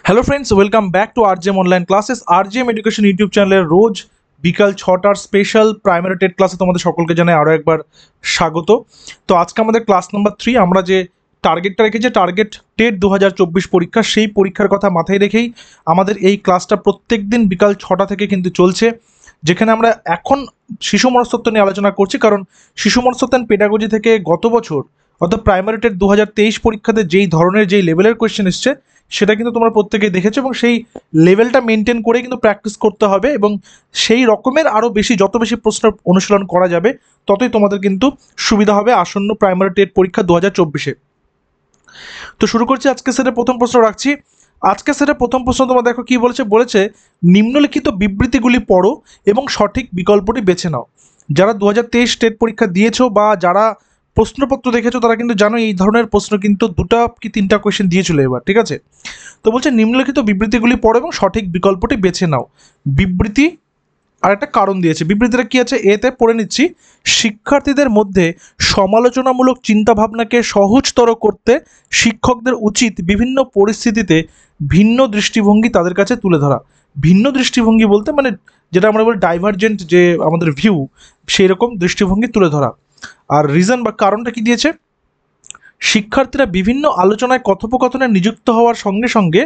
Hello friends, welcome back to RJM online classes. RJM education YouTube চ্যানেলের রোজ বিকাল 6টার special primary TET ক্লাসে তোমাদের সকলকে জানাই আরও একবার স্বাগত। তো আজকে আমাদের ক্লাস নাম্বার 3। আমরা যে টার্গেটটা রেখেছি, টার্গেট টেট 2024 পরীক্ষা, সেই পরীক্ষার কথা মাথায় রেখেই আমাদের এই ক্লাসটা প্রত্যেক দিন বিকাল 6টা থেকে কিন্তু চলছে, যেখানে আমরা এখন শিশু মনস্তত্ত্ব নিয়ে আলোচনা করছি। কারণ শিশু মনস্তত্ত্ব অ্যান্ড পেডাগজি থেকে গত বছর অর্থাৎ প্রাইমারি টেট 2023 পরীক্ষাতে যেই ধরনের যেই লেভেলের কোয়েশ্চেন এসছে সেটা কিন্তু তোমরা প্রত্যেকেই দেখেছো, এবং সেই লেভেলটা মেনটেন করে কিন্তু প্র্যাকটিস করতে হবে, এবং সেই রকমের আরও বেশি যত বেশি প্রশ্ন অনুশীলন করা যাবে ততই তোমাদের কিন্তু সুবিধা হবে আসন্ন প্রাইমারি টেট পরীক্ষা 2024-এ। তো শুরু করছি। আজকে সেটা প্রথম প্রশ্ন রাখছি। আজকে সেটা প্রথম প্রশ্ন তোমরা দেখো কি বলেছে। বলেছে নিম্নলিখিত বিবৃতিগুলি পড়ো এবং সঠিক বিকল্পটি বেছে নাও। যারা 2023 টেট পরীক্ষা দিয়েছো বা যারা প্রশ্নপত্র দেখেছো তারা কিন্তু জানো এই ধরনের প্রশ্ন কিন্তু 2টা কি 3টা কোয়েশ্চেন দিয়েছিল এবার, ঠিক আছে? তো বলছে নিম্নলিখিত বিবৃতিগুলি পড়ো এবং সঠিক বিকল্পটি বেছে নাও। বিবৃতি আর একটা কারণ দিয়েছে। বিবৃতিটা কি আছে এতে পড়ে নিচ্ছি। শিক্ষার্থীদের মধ্যে সমালোচনামূলক চিন্তাভাবনাকে সহজতর করতে শিক্ষকদের উচিত বিভিন্ন পরিস্থিতিতে ভিন্ন দৃষ্টিভঙ্গি তাদের কাছে তুলে ধরা। ভিন্ন দৃষ্টিভঙ্গি বলতে মানে যেটা আমরা বলি ডাইভারজেন্ট যে আমাদের ভিউ, সেই রকম দৃষ্টিভঙ্গি তুলে ধরা। আর রিজন বা কারণটা কি দিয়েছে, শিক্ষার্থীরা বিভিন্ন আলোচনায় কথোপকথনে নিযুক্ত হওয়ার সঙ্গে সঙ্গে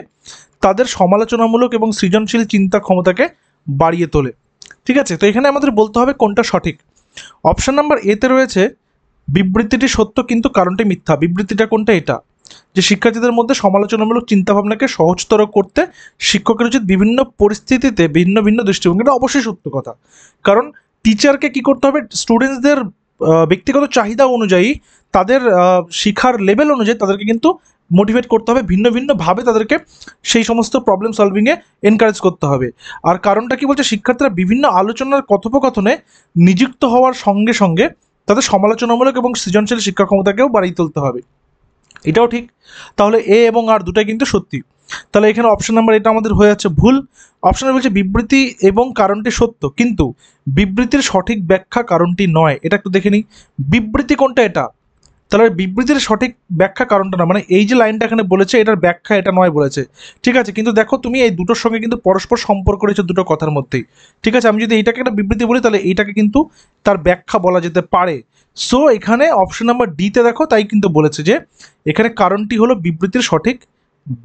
তাদের সমালোচনামূলক এবং সৃজনশীল চিন্তা ক্ষমতাকে বাড়িয়ে তোলে। ঠিক আছে, তো এখানে আমাদের বলতে হবে কোনটা সঠিক। অপশন নাম্বার এতে রয়েছে বিবৃতিটি সত্য কিন্তু কারণটি মিথ্যা। বিবৃতিটা কোনটা? এটা যে শিক্ষার্থীদের মধ্যে সমালোচনামূলক চিন্তাভাবনাকে সহজতর করতে শিক্ষকের উচিত বিভিন্ন পরিস্থিতিতে ভিন্ন ভিন্ন দৃষ্টিভঙ্গি। এটা অবশ্যই সত্য কথা, কারণ টিচারকে কি করতে হবে, স্টুডেন্টসদের ব্যক্তিগত চাহিদা অনুযায়ী তাদের শিক্ষার লেভেল অনুযায়ী তাদেরকে কিন্তু মোটিভেট করতে হবে, ভিন্ন ভিন্নভাবে তাদেরকে সেই সমস্ত প্রবলেম সলভিংয়ে এনকারেজ করতে হবে। আর কারণটা কি বলছে, শিক্ষার্থীরা বিভিন্ন আলোচনার কথোপকথনে নিযুক্ত হওয়ার সঙ্গে সঙ্গে তাদের সমালোচনামূলক এবং সৃজনশীল শিক্ষা ক্ষমতাকেও বাড়িয়ে তুলতে হবে। এটাও ঠিক। তাহলে এ এবং আর দুটাই কিন্তু সত্যি। তাহলে এখানে অপশন নাম্বার এটা আমাদের হয়ে যাচ্ছে ভুল। অপশনে বলছে বিবৃতি এবং কারণটি সত্য কিন্তু বিবৃতির সঠিক ব্যাখ্যা কারণটি নয়। এটা একটু দেখে নিই, বিবৃতি কোনটা এটা। তাহলে বিবৃতির সঠিক ব্যাখ্যা কারণটা না, মানে এই যে লাইনটা এখানে বলেছে এটার ব্যাখ্যা এটা নয় বলেছে। ঠিক আছে, কিন্তু দেখো তুমি এই দুটোর সঙ্গে কিন্তু পরস্পর সম্পর্ক রয়েছে দুটো কথার মধ্যেই। ঠিক আছে, আমি যদি এইটাকে একটা বিবৃতি বলি তাহলে এইটাকে কিন্তু তার ব্যাখ্যা বলা যেতে পারে। সো এখানে অপশন নাম্বার ডিতে দেখো তাই কিন্তু বলেছে যে এখানে কারণটি হলো বিবৃতির সঠিক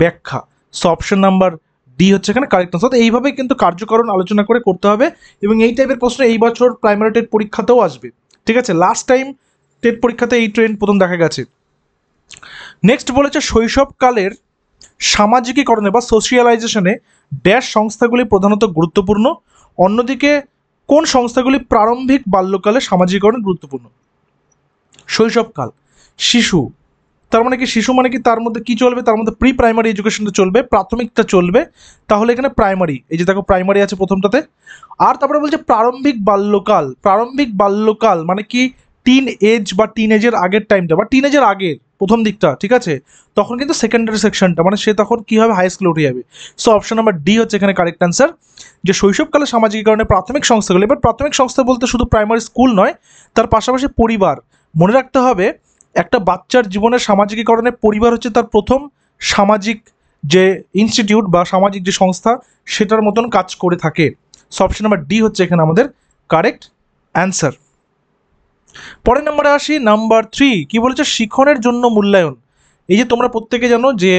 ব্যাখ্যা। সো অপশন নাম্বার ডি হচ্ছে এখানে কারেক্ট আনসার। এইভাবেই কিন্তু কার্যকরণ আলোচনা করে করতে হবে, এবং এই টাইপের প্রশ্ন এই বছর প্রাইমারি টেট পরীক্ষাতেও আসবে। ঠিক আছে, লাস্ট টাইম টেট পরীক্ষাতে এই ট্রেন্ড প্রথম দেখা গেছে। নেক্সট বলেছে শৈশবকালের সামাজিকীকরণে বা সোশিয়ালাইজেশনে ড্যাশ সংস্থাগুলি প্রধানত গুরুত্বপূর্ণ। অন্যদিকে কোন সংস্থাগুলি প্রারম্ভিক বাল্যকালে সামাজিকীকরণে গুরুত্বপূর্ণ? শৈশবকাল, শিশু, তার মানে কি শিশু মানে কি তার মধ্যে কি চলবে, তার মধ্যে প্রি প্রাইমারি এডুকেশনটা চলবে, প্রাথমিকটা চলবে। তাহলে এখানে প্রাইমারি, এই যে দেখো প্রাইমারি আছে প্রথমটাতে। আর তারপরে বলছে প্রারম্ভিক বাল্যকাল। প্রারম্ভিক বাল্যকাল মানে কি টিন এজ বা টিন এজের আগের টাইমটা বা টিন এজের আগের প্রথম দিকটা, ঠিক আছে? তখন কিন্তু সেকেন্ডারি সেকশনটা মানে সে তখন কি হবে, হাই স্কুলে উঠে যাবে। সো অপশন নাম্বার ডি হচ্ছে এখানে কারেক্ট অ্যান্সার, যে শৈশবকালে সামাজিকীকরণে প্রাথমিক সংস্থাগুলো। এবার প্রাথমিক সংস্থা বলতে শুধু প্রাইমারি স্কুল নয়, তার পাশাপাশি পরিবার। মনে রাখতে হবে একটা বাচ্চার জীবনের সামাজিকীকরণে পরিবার হচ্ছে তার প্রথম সামাজিক যে ইনস্টিটিউট বা সামাজিক যে সংস্থা সেটার মতন কাজ করে থাকে। সো অপশন নাম্বার ডি হচ্ছে এখানে আমাদের কারেক্ট অ্যান্সার। পরের নম্বরে আসি, নাম্বার 3 কি বলেছে, শিখনের জন্য মূল্যায়ন। এই যে তোমরা প্রত্যেকে জানো যে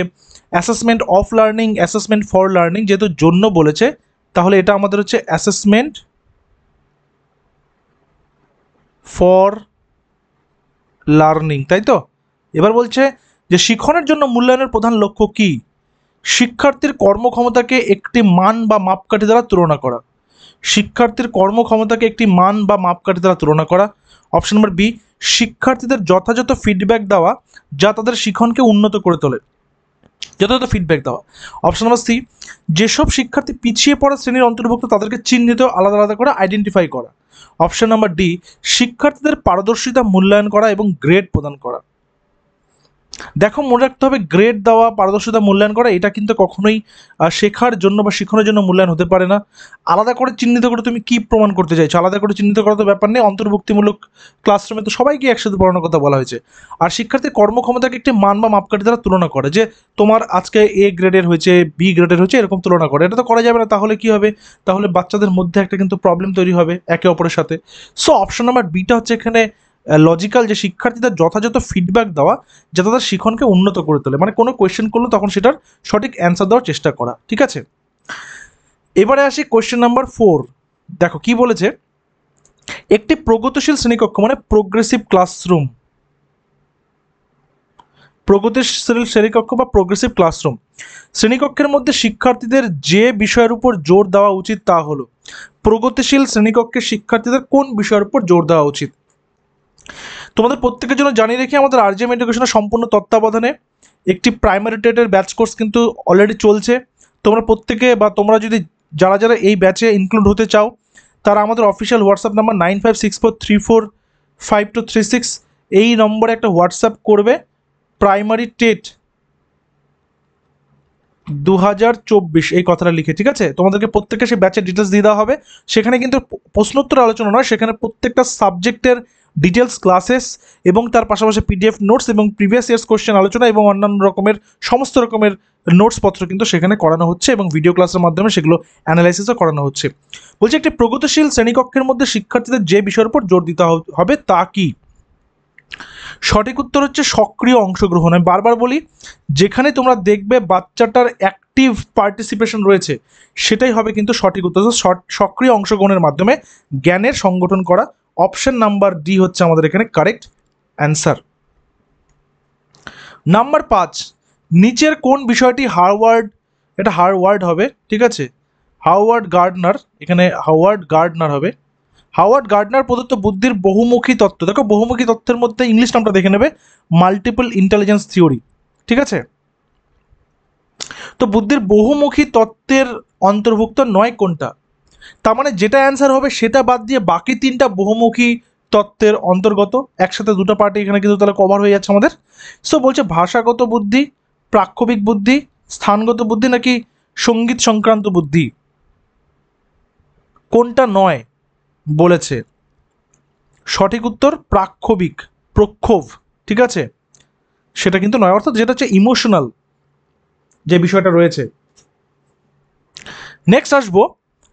assessment of learning, assessment for learning, যেহেতু জন্য বলেছে তাহলে এটা আমাদের হচ্ছে অ্যাসেসমেন্ট ফর লার্নিং, তাই তো? এবার বলছে যে শিখনের জন্য মূল্যায়নের প্রধান লক্ষ্য কি? শিক্ষার্থীর কর্মক্ষমতাকে একটি মান বা মাপকাঠি দ্বারা তুলনা করা। শিক্ষার্থীর কর্মক্ষমতাকে একটি মান বা মাপকাঠি দ্বারা তুলনা করা। অপশন নম্বর বি, শিক্ষার্থীদের যথাযথ ফিডব্যাক দেওয়া যা তাদের শিখনকে উন্নত করে তোলে। যথাযথ ফিডব্যাক দেওয়া। অপশন নম্বর সি, যেসব শিক্ষার্থী পিছিয়ে পড়া শ্রেণীর অন্তর্ভুক্ত তাদেরকে চিহ্নিত আলাদা আলাদা করে আইডেন্টিফাই করা। অপশন নাম্বার ডি, শিক্ষার্থীদের পারদর্শিতা মূল্যায়ন করা এবং গ্রেড প্রদান করা। দেখো, মনে রাখতে হবে গ্রেড দেওয়া, পারদর্শিতা মূল্যায়ন করা এটা কিন্তু কখনোই শেখার জন্য বা শিক্ষণের জন্য মূল্যায়ন হতে পারে না। আলাদা করে চিহ্নিত করে তুমি কি প্রমাণ করতে চাইছো? আলাদা করে চিহ্নিত করার তো ব্যাপার নেই। অন্তর্ভুক্তিমূলক ক্লাসরুমে তো সবাইকে একসাথে পড়ানোর কথা বলা হয়েছে। আর শিক্ষার্থীর কর্মক্ষমতাকে একটি মান বা মাপকাঠি দ্বারা তুলনা করে, যে তোমার আজকে এ গ্রেডের হয়েছে, বি গ্রেডের হয়েছে, এরকম তুলনা করে। এটা তো করা যাবে না। তাহলে কি হবে? তাহলে বাচ্চাদের মধ্যে একটা কিন্তু প্রবলেম তৈরি হবে একে অপরের সাথে। সো অপশন নাম্বার বিটা হচ্ছে এখানে লজিক্যাল, যে শিক্ষার্থীদের যথাযথ ফিডব্যাক দেওয়া যা তাদের শিক্ষণকে উন্নত করে তোলে। মানে কোনো কোয়েশ্চেন করলো তখন সেটার সঠিক অ্যান্সার দেওয়ার চেষ্টা করা। ঠিক আছে, এবারে আসি কোয়েশ্চেন নাম্বার 4। দেখো কি বলেছে, একটি প্রগতিশীল শ্রেণীকক্ষ মানে প্রোগ্রেসিভ ক্লাসরুম, প্রগতিশীল শ্রেণীকক্ষ বা প্রোগ্রেসিভ ক্লাসরুম, শ্রেণীকক্ষের মধ্যে শিক্ষার্থীদের যে বিষয়ের উপর জোর দেওয়া উচিত তা হলো, প্রগতিশীল শ্রেণীকক্ষের শিক্ষার্থীদের কোন বিষয়ের উপর জোর দেওয়া উচিত? তোমাদের প্রত্যেকের জন্য জানিয়ে রেখে, আমাদের আরজিএম এডুকেশনের সম্পূর্ণ তত্ত্বাবধানে একটি প্রাইমারি টেটের ব্যাচ কোর্স কিন্তু অলরেডি চলছে। তোমরা প্রত্যেকে বা তোমরা যদি যারা যারা এই ব্যাচে ইনক্লুড হতে চাও, তারা আমাদের অফিসিয়াল হোয়াটসঅ্যাপ নাম্বার 9564345236 এই নম্বরে একটা হোয়াটসঅ্যাপ করবে, প্রাইমারি টেট 2024 এই কথাটা লিখে। ঠিক আছে, তোমাদেরকে প্রত্যেককে সেই ব্যাচের ডিটেলস দিয়ে দেওয়া হবে। সেখানে কিন্তু প্রশ্নোত্তর আলোচনা নয়, সেখানে প্রত্যেকটা সাবজেক্টের ডিটেলস ক্লাসেস এবং তার পাশাপাশি পিডিএফ নোটস এবং প্রিভিয়াস ইয়ার্স কোশ্চেন আলোচনা এবং অন্যান্য রকমের সমস্ত রকমের নোটসপত্র কিন্তু সেখানে করানো হচ্ছে এবং ভিডিও ক্লাসের মাধ্যমে সেগুলো অ্যানালাইসিসও করানো হচ্ছে। বলছে একটি প্রগতিশীল শ্রেণীকক্ষের মধ্যে শিক্ষার্থীদের যে বিষয়ের উপর জোর দিতে হবে তা কি? সঠিক উত্তর হচ্ছে সক্রিয় অংশগ্রহণ। আমি বারবার বলি, যেখানে তোমরা দেখবে বাচ্চাটার অ্যাক্টিভ পার্টিসিপেশন রয়েছে সেটাই হবে কিন্তু সঠিক উত্তর। সক্রিয় অংশগ্রহণের মাধ্যমে জ্ঞানের সংগঠন করা। অপশন নাম্বার ডি হচ্ছে আমাদের এখানে কারেক্ট অ্যান্সার। নাম্বার 5, নিচের কোন বিষয়টি হার্ভার্ড, এটা হার্ভার্ড হবে, ঠিক আছে, হাওয়ার্ড গার্ডনার, এখানে হাওয়ার্ড গার্ডনার হবে। হাওয়ার্ড গার্ডনার প্রদত্ত বুদ্ধির বহুমুখী তত্ত্ব, দেখো বহুমুখী তত্ত্বের মধ্যে ইংলিশ নামটা দেখে নেবে, মাল্টিপল ইন্টেলিজেন্স থিওরি। ঠিক আছে, তো বুদ্ধির বহুমুখী তত্ত্বের অন্তর্ভুক্ত নয় কোনটা? তার মানে যেটা অ্যান্সার হবে সেটা বাদ দিয়ে বাকি তিনটা বহুমুখী তত্ত্বের অন্তর্গত। একসাথে দুটো পার্টি এখানে কিন্তু তাহলে কভার হয়ে যাচ্ছে আমাদের। সো বলছে ভাষাগত বুদ্ধি, প্রাক্ষবিক বুদ্ধি, স্থানগত বুদ্ধি নাকি সঙ্গীত সংক্রান্ত বুদ্ধি? কোনটা নয় বলেছে? সঠিক উত্তর প্রাক্ষবিক, প্রক্ষোভ। ঠিক আছে, সেটা কিন্তু নয়, অর্থাৎ যেটা হচ্ছে ইমোশনাল যে বিষয়টা রয়েছে। নেক্সট আসবো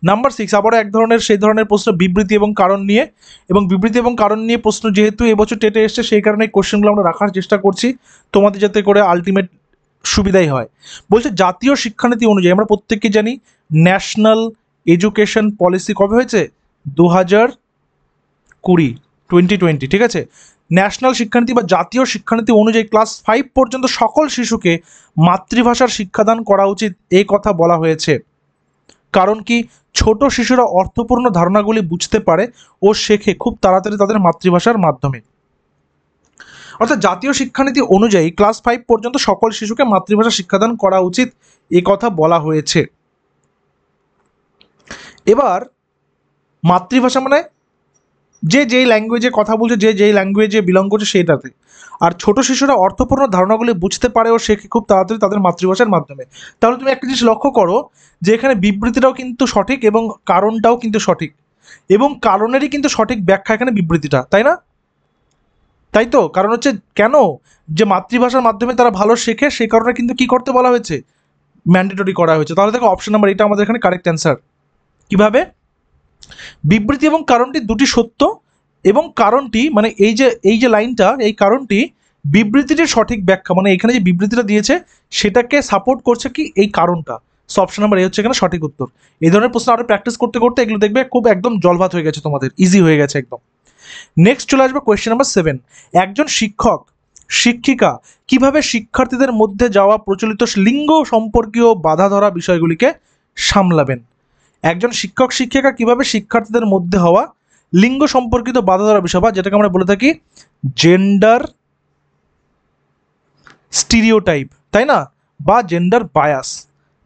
নাম্বার 6, আবারও এক ধরনের সেই ধরনের প্রশ্ন বিবৃতি এবং কারণ নিয়ে। এবং বিবৃতি এবং কারণ নিয়ে প্রশ্ন যেহেতু এবছর টেটে এসছে, সেই কারণে এই কোশ্চেনগুলো আমরা রাখার চেষ্টা করছি তোমাদের যাতে করে আলটিমেট সুবিধাই হয়। বলছে জাতীয় শিক্ষানীতি অনুযায়ী, আমরা প্রত্যেককে জানি ন্যাশনাল এডুকেশন পলিসি কবে হয়েছে? 2020, ঠিক আছে। ন্যাশনাল শিক্ষানীতি বা জাতীয় শিক্ষানীতি অনুযায়ী ক্লাস 5 পর্যন্ত সকল শিশুকে মাতৃভাষার শিক্ষাদান করা উচিত, এই কথা বলা হয়েছে। কারণ কি? ছোট শিশুরা অর্থপূর্ণ ধারণাগুলি বুঝতে পারে ও শেখে খুব তাড়াতাড়ি তাদের মাতৃভাষার মাধ্যমে। অর্থাৎ জাতীয় শিক্ষানীতি অনুযায়ী ক্লাস 5 পর্যন্ত সকল শিশুকে মাতৃভাষা শিক্ষাদান করা উচিত, এ কথা বলা হয়েছে। এবার মাতৃভাষা মানে যে যেই ল্যাঙ্গুয়েজে কথা বলছে, যে যেই ল্যাঙ্গুয়েজে বিলং করছে সেইটাতে। আর ছোট শিশুরা অর্থপূর্ণ ধারণাগুলি বুঝতে পারে ও শেখে খুব তাড়াতাড়ি তাদের মাতৃভাষার মাধ্যমে। তাহলে তুমি একটা জিনিস লক্ষ্য করো যে এখানে বিবৃতিটাও কিন্তু সঠিক এবং কারণটাও কিন্তু সঠিক, এবং কারণেরই কিন্তু সঠিক ব্যাখ্যা এখানে বিবৃতিটা, তাই না? তাই তো, কারণ হচ্ছে কেন, যে মাতৃভাষার মাধ্যমে তারা ভালো শেখে, সেই কারণে কিন্তু কি করতে বলা হয়েছে, ম্যান্ডেটরি করা হয়েছে। তাহলে দেখো অপশন নাম্বার এটা আমাদের এখানে কারেক্ট অ্যান্সার। কিভাবে? বিবৃতি এবং কারণটি দুটি সত্য, এবং কারণটি মানে এই যে লাইনটা, এই কারণটি বিবৃতিটির সঠিক ব্যাখ্যা, মানে এখানে যে বিবৃতিটা দিয়েছে সেটাকে সাপোর্ট করছে কি, এই কারণটা। সো অপশন নাম্বার এ হচ্ছে এখানে সঠিক উত্তর। এই ধরনের প্রশ্ন আরো প্র্যাকটিস করতে করতে এগুলো দেখবে খুব একদম জলভাত হয়ে গেছে, তোমাদের ইজি হয়ে গেছে একদম। নেক্সট চলে আসবে কোয়েশ্চেন নাম্বার 7। একজন শিক্ষক শিক্ষিকা কিভাবে শিক্ষার্থীদের মধ্যে যাওয়া প্রচলিত লিঙ্গ সম্পর্কীয় বাধা ধরা বিষয়গুলিকে সামলাবেন? একজন শিক্ষক শিক্ষিকা কিভাবে শিক্ষার্থীদের মধ্যে হওয়া লিঙ্গ সম্পর্কিত বাধা ধরা বিষয়, বা যেটাকে আমরা বলে থাকি জেন্ডার স্টিরিওটাইপ, তাই না, বা জেন্ডার বায়াস।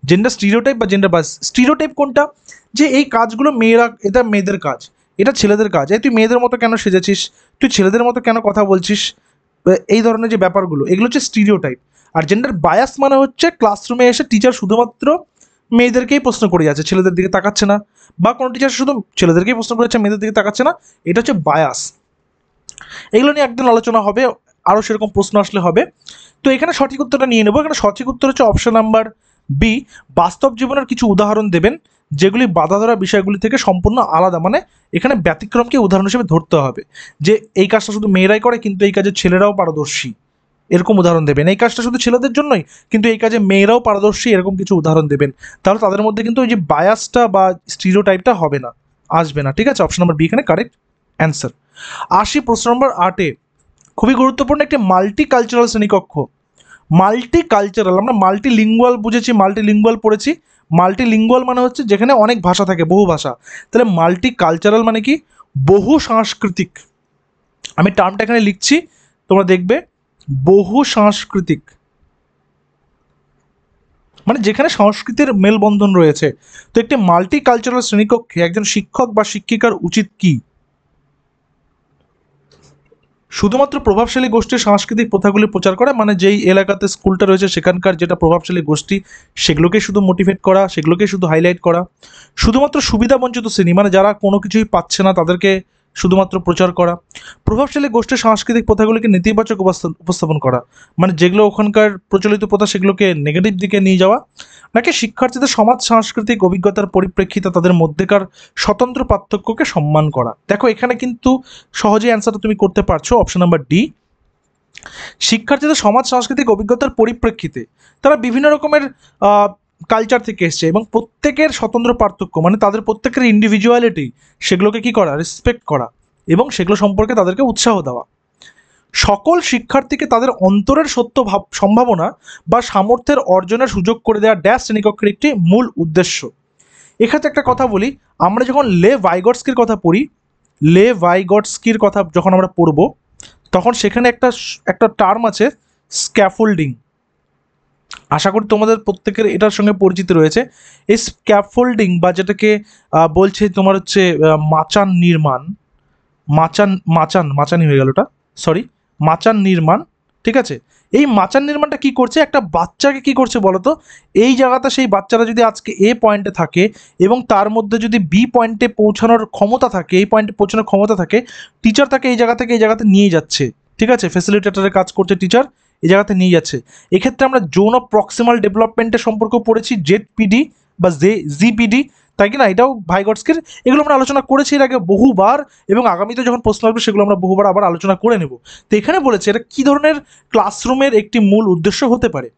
জেন্ডার স্টিরিওটাইপ বা জেন্ডার বায়াস। স্টিরিওটাইপ কোনটা? যে এই কাজগুলো মেয়েরা, এটা মেয়েদের কাজ, এটা ছেলেদের কাজ। এই তুই মেয়েদের মতো কেন সেজেছিস, তুই ছেলেদের মতো কেন কথা বলছিস, এই ধরনের যে ব্যাপারগুলো, এগুলো হচ্ছে স্টিরিওটাইপ। আর জেন্ডার বায়াস মানে হচ্ছে ক্লাসরুমে এসে টিচার শুধুমাত্র মেয়েদেরকেই প্রশ্ন করে যাচ্ছে, ছেলেদের দিকে তাকাচ্ছে না, বা কোনো টিচার শুধু ছেলেদেরকেই প্রশ্ন করে যাচ্ছে, মেয়েদের দিকে তাকাচ্ছে না, এটা হচ্ছে বায়াস। এগুলো নিয়ে একদিন আলোচনা হবে, আরও সেরকম প্রশ্ন আসলে হবে। তো এখানে সঠিক উত্তরটা নিয়ে নেবো। এখানে সঠিক উত্তর হচ্ছে অপশন নাম্বার বি, বাস্তব জীবনের কিছু উদাহরণ দেবেন যেগুলি বাধা ধরা বিষয়গুলি থেকে সম্পূর্ণ আলাদা। মানে এখানে ব্যতিক্রমকে উদাহরণ হিসেবে ধরতে হবে, যে এই কাজটা শুধু মেয়েরাই করে কিন্তু এই কাজে ছেলেরাও পারদর্শী, এরকম উদাহরণ দেবেন। এই কাজটা শুধু ছেলেদের জন্যই কিন্তু এই কাজে মেয়েরাও পারদর্শী, এরকম কিছু উদাহরণ দেবেন। তাহলে তাদের মধ্যে কিন্তু ওই যে বায়াসটা বা স্টিরিওটাইপটা হবে না, আসবে না। ঠিক আছে, অপশন নাম্বার বি এখানে কারেক্ট অ্যান্সার। আসি প্রশ্ন নম্বর 8-এ, খুবই গুরুত্বপূর্ণ একটি মাল্টি কালচারাল শ্রেণীকক্ষ। মাল্টি কালচারাল, আমরা মাল্টিলিঙ্গুয়াল বুঝেছি, মাল্টিলিঙ্গুয়াল পড়েছি। মাল্টিলিঙ্গুয়াল মানে হচ্ছে যেখানে অনেক ভাষা থাকে, বহু ভাষা। তাহলে মাল্টি কালচারাল মানে কি? বহু সাংস্কৃতিক। আমি টার্মটা এখানে লিখছি, তোমরা দেখবে, বহু সাংস্কৃতিক মানে যেখানে সংস্কৃতির মেলবন্ধন রয়েছে। তো একটি মাল্টি কালচারাল শ্রেণীকক্ষে একজন শিক্ষক বা শিক্ষিকার উচিত কি? শুধুমাত্র প্রভাবশালী গোষ্ঠীর সাংস্কৃতিক প্রথাগুলি প্রচার করা, মানে যেই এলাকাতে স্কুলটা রয়েছে সেখানকার যেটা প্রভাবশালী গোষ্ঠী সেগুলোকে শুধু মোটিভেট করা, সেগুলোকে শুধু হাইলাইট করা। শুধুমাত্র সুবিধা বঞ্চিত শ্রেণী, মানে যারা কোনো কিছুই পাচ্ছে না তাদেরকে শুধুমাত্র প্রচার করা। প্রভাবশালী গোষ্ঠীর সাংস্কৃতিক প্রথাগুলিকে নেতিবাচক উপস্থাপন করা, মানে যেগুলো ওখানকার প্রচলিত প্রথা সেগুলোকে নেগেটিভ দিকে নিয়ে যাওয়া। নাকি শিক্ষার্থীদের সমাজ সাংস্কৃতিক অভিজ্ঞতার পরিপ্রেক্ষিতে তাদের মধ্যেকার স্বতন্ত্র পার্থক্যকে সম্মান করা। দেখো এখানে কিন্তু সহজেই অ্যান্সারটা তুমি করতে পারছো, অপশন নাম্বার ডি। শিক্ষার্থীদের সমাজ সাংস্কৃতিক অভিজ্ঞতার পরিপ্রেক্ষিতে তারা বিভিন্ন রকমের কালচার থেকে এসছে এবং প্রত্যেকের স্বতন্ত্র পার্থক্য, মানে তাদের প্রত্যেকের ইন্ডিভিজুয়ালিটি, সেগুলোকে কি করা? রেসপেক্ট করা এবং সেগুলো সম্পর্কে তাদেরকে উৎসাহ দেওয়া। সকল শিক্ষার্থীকে তাদের অন্তরের সত্য সম্ভাবনা বা সামর্থ্যের অর্জনের সুযোগ করে দেওয়া ড্যাশ শ্রেণীকক্ষের একটি মূল উদ্দেশ্য। এক্ষেত্রে একটা কথা বলি, আমরা যখন লে ভাইগটস্কির কথা পড়ি, লে ভাইগটস্কির কথা যখন আমরা পড়ব তখন সেখানে একটা টার্ম আছে, স্ক্যাফোল্ডিং। আশা করি তোমাদের প্রত্যেকের এটার সঙ্গে পরিচিত রয়েছে। এই স্ক্যাফোল্ডিং বা যেটাকে বলছে তোমার হচ্ছে মাচান নির্মাণ, মাচানই হয়ে গেল ওটা, সরি, মাচান নির্মাণ। ঠিক আছে, এই মাচান নির্মাণটা কি করছে? একটা বাচ্চাকে কি করছে বলতো? এই জায়গাটা, সেই বাচ্চারা যদি আজকে এ পয়েন্টে থাকে এবং তার মধ্যে যদি বি পয়েন্টে পৌঁছানোর ক্ষমতা থাকে, এই পয়েন্টে পৌঁছানোর ক্ষমতা থাকে, টিচার তাকে এই জায়গা থেকে এই জায়গাতে নিয়ে যাচ্ছে। ঠিক আছে, ফ্যাসিলিটেটরের কাজ করছে টিচার, এই জায়গাতে নিয়ে যাচ্ছে। এক্ষেত্রে আমরা জোন অফ প্রক্সিমাল ডেভেলপমেন্টের সম্পর্ক পড়েছি, জেডপিডি বা জিপিডি, তাই কি না? এটাও ভাইগটস্কির। এগুলো আমরা আলোচনা করেছি এর আগে বহুবার, এবং আগামীতে যখন প্রশ্ন আসবে সেগুলো আমরা বহুবার আবার আলোচনা করে নেব। তো এখানে বলেছে এটা কী ধরনের ক্লাসরুমের একটি মূল উদ্দেশ্য হতে পারে।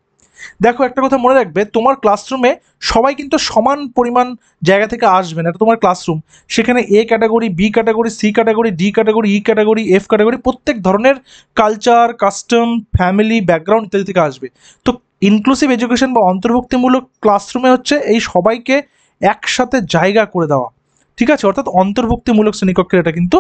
দেখো একটা কথা মনে রাখবে, তোমার ক্লাসরুমে সবাই কিন্তু সমান পরিমাণ জায়গা থেকে আসবে না। এটা তোমার ক্লাসরুম, সেখানে A category, B category, C category, D category, E category, F category, প্রত্যেক ধরনের কালচার, কাস্টম, ফ্যামিলি, ব্যাকগ্রাউন্ড ইত্যাদি থেকে আসবে। তো ইনক্লুসিভ এডুকেশন বা অন্তর্ভুক্তিমূলক ক্লাসরুমে হচ্ছে এই সবাইকে একসাথে জায়গা করে দেওয়া। ঠিক আছে, অর্থাৎ অন্তর্ভুক্তিমূলক শ্রেণীকক্ষের এটা কিন্তু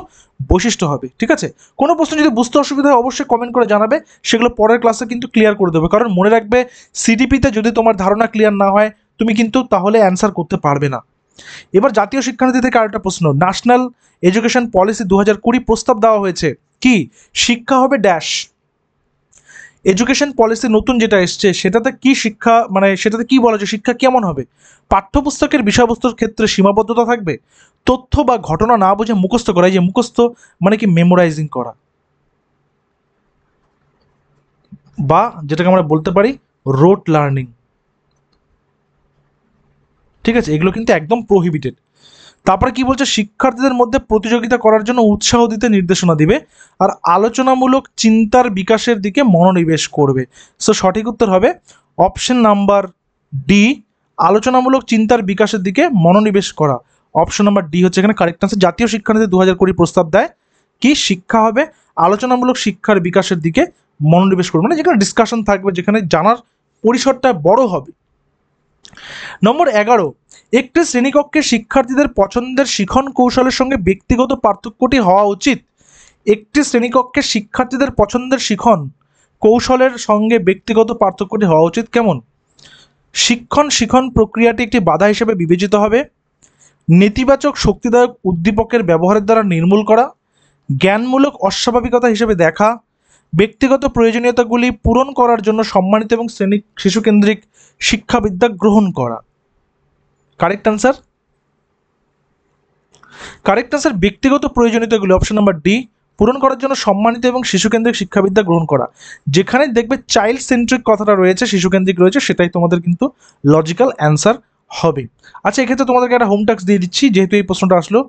বৈশিষ্ট্য হবে। ঠিক আছে, কোনো প্রশ্ন যদি বুঝতে অসুবিধা হয় অবশ্যই কমেন্ট করে জানাবে, সেগুলো পরের ক্লাসে কিন্তু ক্লিয়ার করে দেবে। কারণ মনে রাখবে, সিডিপিতে যদি তোমার ধারণা ক্লিয়ার না হয় তুমি কিন্তু তাহলে অ্যান্সার করতে পারবে না। এবার জাতীয় শিক্ষানীতি থেকে আরেকটা প্রশ্ন, ন্যাশনাল এডুকেশন পলিসি 2020 প্রস্তাব দেওয়া হয়েছে কি? শিক্ষা হবে ড্যাশ। এডুকেশন পলিসি নতুন যেটা এসছে সেটাতে কি শিক্ষা, মানে সেটাতে কি বলা যায়, শিক্ষা কেমন হবে? পাঠ্যপুস্তকের বিষয়বস্তুর ক্ষেত্রে সীমাবদ্ধতা থাকবে, তথ্য বা ঘটনা না বুঝে মুখস্থ করা, এই যে মুখস্থ মানে কি মেমোরাইজিং করা, বা যেটাকে আমরা বলতে পারি রোট লার্নিং। ঠিক আছে, এগুলো কিন্তু একদম প্রহিবিটেড। তারপরে কি বলছে, শিক্ষার্থীদের মধ্যে প্রতিযোগিতা করার জন্য উৎসাহ দিতে নির্দেশনা দিবে, আর আলোচনামূলক চিন্তার বিকাশের দিকে মনোনিবেশ করবে। সো সঠিক উত্তর হবে অপশন নাম্বার ডি, আলোচনামূলক চিন্তার বিকাশের দিকে মনোনিবেশ করা। অপশন নাম্বার ডি হচ্ছে এখানে কারেক্ট আনসার। জাতীয় শিক্ষানীতি 2020 প্রস্তাব দেয় কি? শিক্ষা হবে আলোচনামূলক শিক্ষার বিকাশের দিকে মনোনিবেশ করবে, মানে যেখানে ডিসকাশন থাকবে, যেখানে জানার পরিসরটা বড় হবে। নম্বর 11, একটি শ্রেণীকক্ষে শিক্ষার্থীদের পছন্দের শিখন কৌশলের সঙ্গে ব্যক্তিগত পার্থক্যটি হওয়া উচিত। একটি শ্রেণীকক্ষে শিক্ষার্থীদের পছন্দের শিখন কৌশলের সঙ্গে ব্যক্তিগত পার্থক্যটি হওয়া উচিত কেমন? শিখন প্রক্রিয়াটি একটি বাধা হিসেবে বিবেচিত হবে, নেতিবাচক শক্তিদায়ক উদ্দীপকের ব্যবহারের দ্বারা নির্মূল করা, জ্ঞানমূলক অস্বাভাবিকতা হিসেবে দেখা, ব্যক্তিগত প্রয়োজনীয়তাগুলি পূরণ করার জন্য সম্মানিত এবং শিশুকেন্দ্রিক শিক্ষাবিদ্যা গ্রহণ করা। কারেক্ট অ্যান্সার ব্যক্তিগত প্রয়োজনীয়তাগুলি, অপশন নাম্বার ডি, পূরণ করার জন্য সম্মানিত এবং শিশুকেন্দ্রিক শিক্ষাবিদ্যা গ্রহণ করা। যেখানে দেখবে চাইল্ড সেন্ট্রিক কথাটা রয়েছে, শিশুকেন্দ্রিক রয়েছে, সেটাই তোমাদের কিন্তু লজিক্যাল অ্যান্সার হবে। আচ্ছা, এক্ষেত্রে তোমাদেরকে একটা হোম টাস্ক দিয়ে দিচ্ছি, যেহেতু এই প্রশ্নটা আসলো।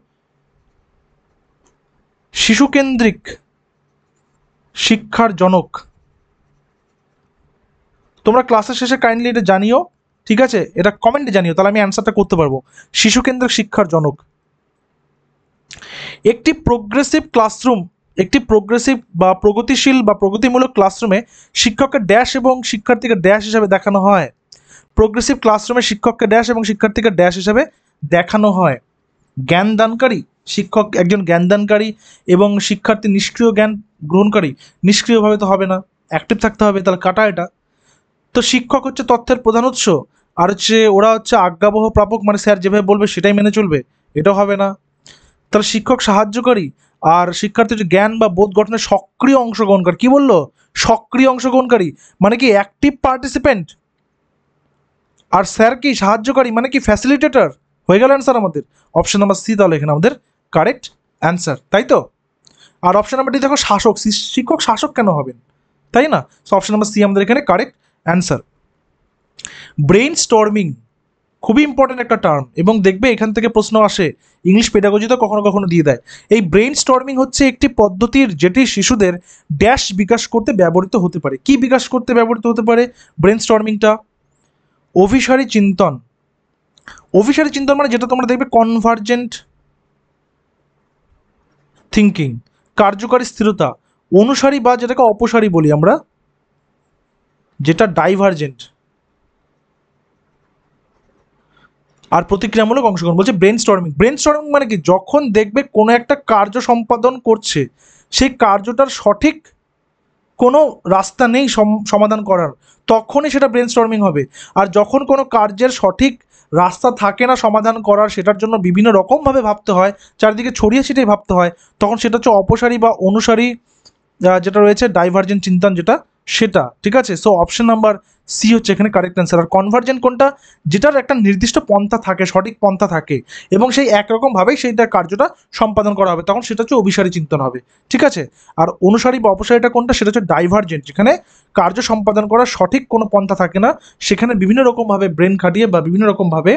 শিশুকেন্দ্রিক শিক্ষার জনক, তোমরা ক্লাসের শেষে কাইন্ডলি এটা জানিও, ঠিক আছে? এটা কমেন্টে জানিও, তাহলে আমি অ্যান্সারটা করতে পারবো। শিশুকেন্দ্রিক শিক্ষার জনক। একটি প্রোগ্রেসিভ বা প্রগতিশীল বা প্রগতিমূলক ক্লাসরুমে শিক্ষককে ড্যাশ এবং শিক্ষার্থীকে ড্যাশ হিসাবে দেখানো হয়। প্রোগ্রেসিভ ক্লাসরুমে শিক্ষককে ড্যাশ এবং শিক্ষার্থীকে ড্যাশ হিসাবে দেখানো হয়। জ্ঞানদানকারী শিক্ষক একজন জ্ঞানদানকারী এবং শিক্ষার্থী নিষ্ক্রিয় জ্ঞান গ্রহণকারী। নিষ্ক্রিয়ভাবে তো হবে না, অ্যাক্টিভ থাকতে হবে, তাহলে কাটা এটা। তো শিক্ষক হচ্ছে তথ্যের প্রধান উৎস, আর হচ্ছে ওরা হচ্ছে আজ্ঞাবহ প্রাপক, মানে স্যার যেভাবে বলবে সেটাই মেনে চলবে, এটাও হবে না। তাহলে শিক্ষক সাহায্যকারী, আর শিক্ষার্থী হচ্ছে জ্ঞান বা বোধ গঠনে সক্রিয় অংশগ্রহণকারী। কি বললো? সক্রিয় অংশগ্রহণকারী, মানে কি অ্যাক্টিভ পার্টিসিপেন্ট। আর স্যার কি সাহায্যকারী, মানে কি ফ্যাসিলিটেটর। হয়ে গেল অ্যান্সার আমাদের অপশন নাম্বার সি, তাহলে এখানে আমাদের কারেক্ট অ্যান্সার, তাই তো? আর অপশন নাম্বার ডি দেখো শাসক, শিক্ষক শাসক কেন হবেন, তাই না? সো অপশন নাম্বার সি আমাদের এখানে কারেক্ট অ্যান্সার। ব্রেইন স্টর্মিং খুবই ইম্পর্টেন্ট একটা টার্ম, এবং দেখবে এখান থেকে প্রশ্ন আসে, ইংলিশ পেডাগজিতে কখনো কখনো দিয়ে দেয়। এই ব্রেইন স্টর্মিং হচ্ছে একটি পদ্ধতির যেটি শিশুদের ড্যাশ বিকাশ করতে ব্যবহৃত হতে পারে। কি বিকাশ করতে ব্যবহৃত হতে পারে ব্রেইন স্টর্মিংটা? অভিসারী চিন্তন। অভিসারী চিন্তন মানে যেটা তোমরা দেখবে কনভার্জেন্ট থিঙ্কিং, কার্যকারী স্থিরতা, অনুসারী বা যেটাকে অপসারী বলি আমরা, যেটা ডাইভার্জেন্ট, আর প্রতিক্রিয়ামূলক অংশগ্রহণ। বলছে ব্রেন স্টর্মিং মানে কি? যখন দেখবে কোনো একটা কার্য সম্পাদন করছে, সেই কার্যটার সঠিক কোনো রাস্তা নেই সমাধান করার, তখনই সেটা ব্রেন স্টর্মিং হবে। আর যখন কোনো কার্যের সঠিক রাস্তা থাকে না সমাধান করার, সেটার জন্য বিভিন্ন রকমভাবে ভাবতে হয়, চারিদিকে ছড়িয়ে ছিটিয়ে ভাবতে হয়, তখন সেটা হচ্ছে অপসারী বা অনুসারী যেটা রয়েছে, ডাইভার্জেন্ট চিন্তন যেটা, সেটা। ঠিক আছে? সো অপশন নাম্বার সি হচ্ছে এখানে কারেক্ট অ্যান্সার। আর কনভার্জেন্ট কোনটা? যেটার একটা নির্দিষ্ট পন্থা থাকে, সঠিক পন্থা থাকে, এবং সেই একরকমভাবেই সেইটা কার্যটা সম্পাদন করা হবে, তখন সেটা হচ্ছে অভিসারী চিন্তন হবে। ঠিক আছে? আর অনুসারী বা অপসারীটা কোনটা? সেটা হচ্ছে ডাইভার্জেন্ট, যেখানে কার্য সম্পাদন করার সঠিক কোনো পন্থা থাকে না, সেখানে বিভিন্ন রকমভাবে ব্রেন খাটিয়ে বা বিভিন্ন রকমভাবে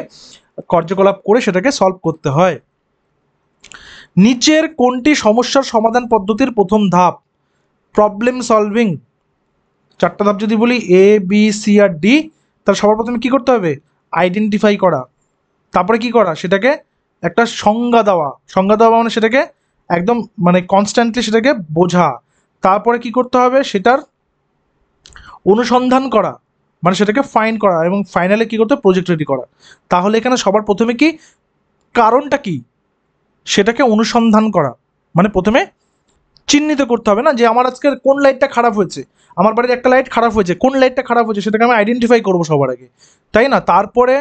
কার্যকলাপ করে সেটাকে সলভ করতে হয়। নিচের কোনটি সমস্যার সমাধান পদ্ধতির প্রথম ধাপ? Problem solving. চারটা ধাপ যদি বলি, A B C R D, তাহলে সবার প্রথমে কী করতে হবে? আইডেন্টিফাই করা। তারপরে কি করা? সেটাকে একটা সংজ্ঞা দেওয়া। সংজ্ঞা দেওয়া মানে সেটাকে একদম মানে কনস্ট্যান্টলি সেটাকে বোঝা। তারপরে কি করতে হবে? সেটার অনুসন্ধান করা, মানে সেটাকে ফাইন্ড করা, এবং ফাইনালে কী করতে হবে? প্রজেক্ট রেডি করা। তাহলে এখানে সবার প্রথমে কি কারণটা কি সেটাকে অনুসন্ধান করা, মানে প্রথমে চিহ্নিত করতে হবে না যে আমার আজকের কোন লাইটটা খারাপ হয়েছে, আমার বাড়ির একটা লাইট খারাপ হয়েছে, কোন লাইটটা খারাপ হয়েছে সেটাকে আমি আইডেন্টিফাই করবো সবার আগে, তাই না? তারপরে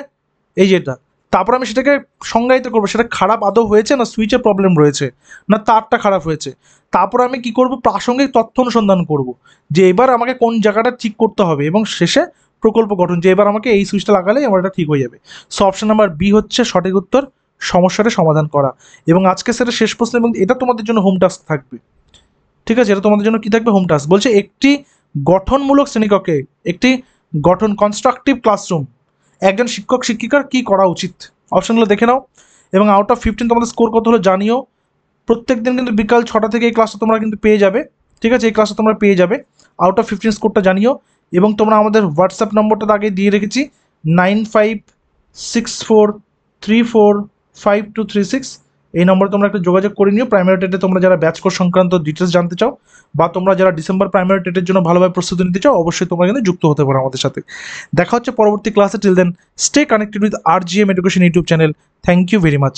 এই যেটা, তারপর আমি সেটাকে সংজ্ঞায়িত করবো, সেটা খারাপ আদৌ হয়েছে না সুইচের প্রবলেম রয়েছে না তারটা খারাপ হয়েছে। তারপর আমি কি করব? প্রাসঙ্গিক তথ্য অনুসন্ধান করব যে এবার আমাকে কোন জায়গাটা ঠিক করতে হবে, এবং শেষে প্রকল্প গঠন, যে এবার আমাকে এই সুইচটা লাগালেই আমার এটা ঠিক হয়ে যাবে। সো অপশন নাম্বার বি হচ্ছে সঠিক উত্তর, সমস্যাটা সমাধান করা। এবং আজকে সেটা শেষ প্রশ্ন, এবং এটা তোমাদের জন্য হোম টাস্ক থাকবে। ঠিক আছে? এটা তোমাদের জন্য কি থাকবে? Home task. বলছে একটি গঠনমূলক শ্রেণীকক্ষে, একটি কনস্ট্রাকটিভ ক্লাসরুম, একজন শিক্ষক শিক্ষিকার কি করা উচিত? অপশনগুলো দেখে নাও, এবং আউট অফ 15 তোমাদের স্কোর কত হলো জানিও। প্রত্যেক দিন কিন্তু বিকাল 6টা থেকে এই ক্লাসটা তোমরা কিন্তু পেয়ে যাবে। ঠিক আছে? এই ক্লাসটা তোমরা পেয়ে যাবে। আউট অফ 15 স্কোরটা জানিও, এবং তোমরা আমাদের হোয়াটসঅ্যাপ নম্বরটা আগে দিয়ে রেখেছি 9564345236, এই নম্বরে তোমরা একটা যোগাযোগ করে নিও। প্রাইমারি টেটে তোমরা যারা ব্যাচ কোর্স সংক্রান্ত ডিটেলস জানতে চাও, বা তোমরা যারা ডিসেম্বর প্রাইমারি টেটের জন্য ভালোভাবে প্রস্তুতি নিতে চাও, অবশ্যই তোমরা কিন্তু যুক্ত হতে পারো আমাদের সাথে। দেখা হচ্ছে পরবর্তী ক্লাসে। Till then stay connected with RGM education YouTube channel. Thank you very much.